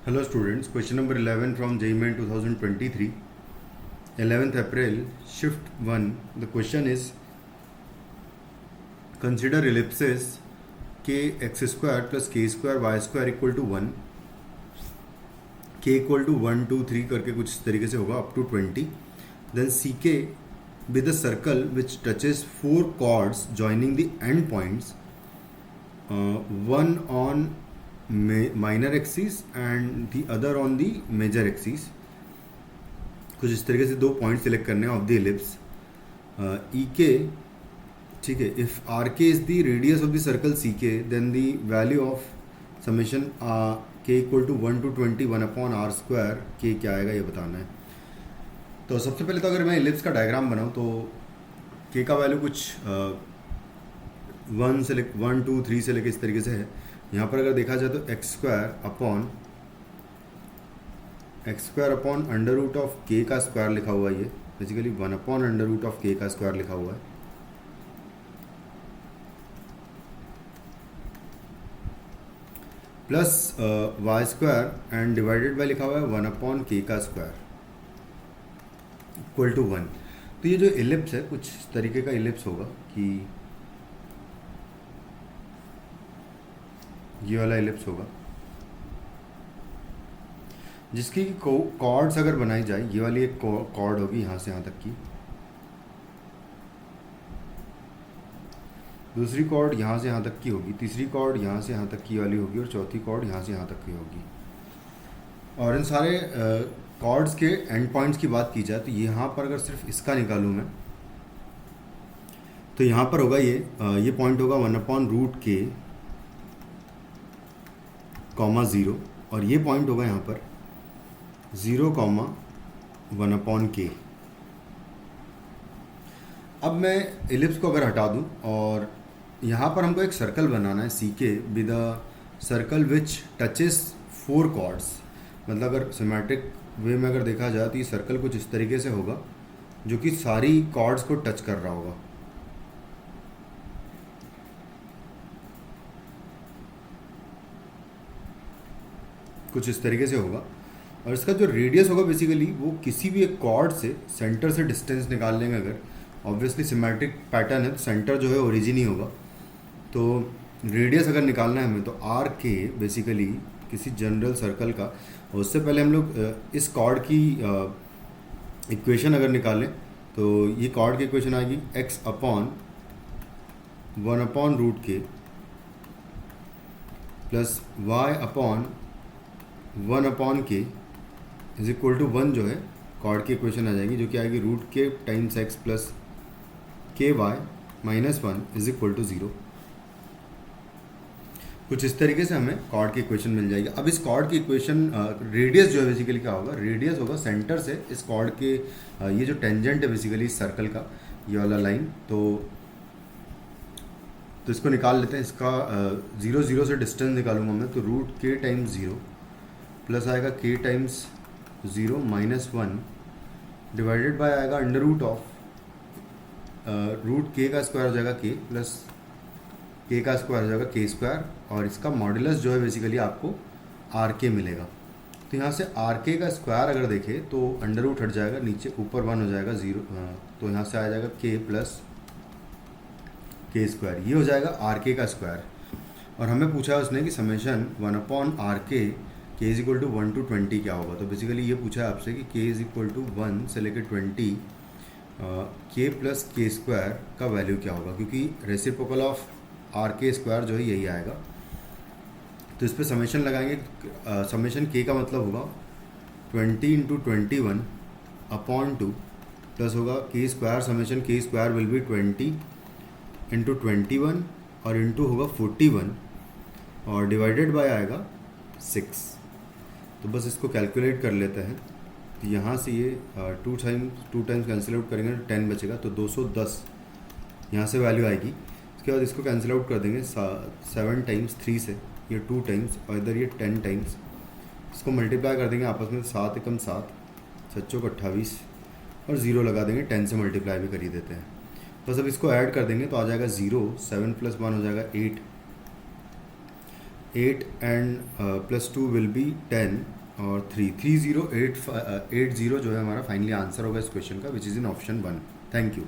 Hello students, question number 11 from JEE Main 2023, 11th April, shift 1. The question is, consider ellipses kx square plus k square y square equal to 1, k equal to 1, 2, 3 करके कुछ इस तरीके से होगा up to 20. Then CK with a circle which touches 4 chords joining the end points, one on minor axis and the other on the major axis. कुछ इस तरीके से दो पॉइंट सिलेक्ट करने हैं ऑफ द एलिप्स. ई के, ठीक है. If R K is the radius of the circle C K, then the value of summation K equal to 1 to 20 1/r². के क्या आएगा ये बताना है. तो सबसे पहले तो अगर मैं एलिप्स का डायग्राम बनाऊँ तो के का वैल्यू कुछ 1, 2, 3 से लेकर इस तरीके से है. यहाँ पर अगर देखा जाए तो X square upon under root of K का स्क्वायर लिखा हुआ है. ये बेसिकली 1/√of के का स्क्वायर लिखा हुआ है. Plus Y square and divided by लिखा हुआ है 1/k का स्क्वायर इक्वल टू 1. तो ये जो एलिप्स है कुछ इस तरीके का एलिप्स होगा कि ये वाला एलिप्स होगा जिसकी कॉर्ड्स अगर बनाई जाए, ये वाली एक कॉर्ड होगी यहाँ से यहाँ तक की, दूसरी कॉर्ड यहाँ से यहाँ तक की होगी, तीसरी कॉर्ड यहाँ से यहाँ तक की वाली होगी और चौथी कॉर्ड यहाँ से यहाँ तक की होगी. और इन सारे कॉर्ड्स के एंड पॉइंट्स की बात की जाए तो यहाँ पर अगर सिर्फ इसका निकालूँ मैं तो यहाँ पर होगा ये पॉइंट होगा 1/√k, 0 और ये पॉइंट होगा यहाँ पर 0, 1/k. अब मैं एलिप्स को अगर हटा दूँ और यहाँ पर हमको एक सर्कल बनाना है सी के with a circle which touches 4 chords. मतलब अगर सिमेट्रिक वे में अगर देखा जाए तो ये सर्कल कुछ इस तरीके से होगा जो कि सारी कॉर्ड्स को टच कर रहा होगा. कुछ इस तरीके से होगा और इसका जो रेडियस होगा बेसिकली वो किसी भी एक कॉर्ड से सेंटर से डिस्टेंस निकाल लेंगे. अगर ऑब्वियसली सिमेट्रिक पैटर्न है तो सेंटर जो है ओरिजिन ही होगा. तो रेडियस अगर निकालना है हमें तो आर के बेसिकली किसी जनरल सर्कल का. उससे पहले हम लोग इस कॉर्ड की इक्वेशन अगर निकालें तो ये कॉर्ड की इक्वेशन आएगी x/1/√k plus y/1/k is equal to 1 जो है कॉर्ड की इक्वेशन आ जाएगी जो कि आएगी √k टाइम्स x प्लस ky -1 इज इक्वल टू 0. कुछ इस तरीके से हमें कॉर्ड की इक्वेशन मिल जाएगी. अब इस कॉर्ड की इक्वेशन रेडियस जो है बेसिकली क्या होगा, रेडियस होगा सेंटर से इस कॉर्ड के ये जो टेंजेंट है बेसिकली इस सर्कल का ये वाला लाइन. तो इसको निकाल लेते हैं. इसका 0, 0 से डिस्टेंस निकालूंगा मैं तो √k टाइम्स 0 प्लस आएगा k टाइम्स 0 -1 डिवाइडेड बाय आएगा अंडर रूट ऑफ √k का स्क्वायर हो जाएगा k प्लस k का स्क्वायर हो जाएगा k स्क्वायर और इसका मॉड्यूलस जो है बेसिकली आपको rk मिलेगा. तो यहाँ से rk का स्क्वायर अगर देखें तो अंडर रूट हट जाएगा, नीचे ऊपर 1 हो जाएगा 0. तो यहाँ से आ जाएगा k प्लस k स्क्वायर, ये हो जाएगा rk का स्क्वायर. और हमें पूछा है उसने कि summation 1/rk k is equal to 1 to 20 क्या होगा. तो बेसिकली ये पूछा है आपसे कि k इज इक्वल टू 1 से लेकर 20 k प्लस k स्क्वायर का वैल्यू क्या होगा, क्योंकि रेसिप्रोकल ऑफ rk स्क्वायर जो है यही आएगा. तो इस पर समेशन लगाएंगे. समेशन k का मतलब होगा 20 × 21/2 प्लस होगा k square. Summation k square will be 20 × 21 और इंटू होगा 41 और डिवाइडेड बाय आएगा 6. तो बस इसको कैलकुलेट कर लेते हैं. तो यहाँ से ये 2 टाइम्स कैंसिल आउट करेंगे तो 10 बचेगा, तो 210 यहाँ से वैल्यू आएगी. इसके बाद इसको कैंसिल आउट कर देंगे 7 टाइम्स 3 से, ये 2 टाइम्स और इधर ये 10 टाइम्स. इसको मल्टीप्लाई कर देंगे आपस में, 7 एकम 7, 7 चौक 28 और 0 लगा देंगे. 10 से मल्टीप्लाई भी कर ही देते हैं. बस अब इसको ऐड कर देंगे तो आ जाएगा 0, 7 + 1 हो जाएगा 8 8 एंड +2 विल बी 10 और 3080 जो है हमारा फाइनली आंसर होगा इस क्वेश्चन का, which is in option 1। Thank you.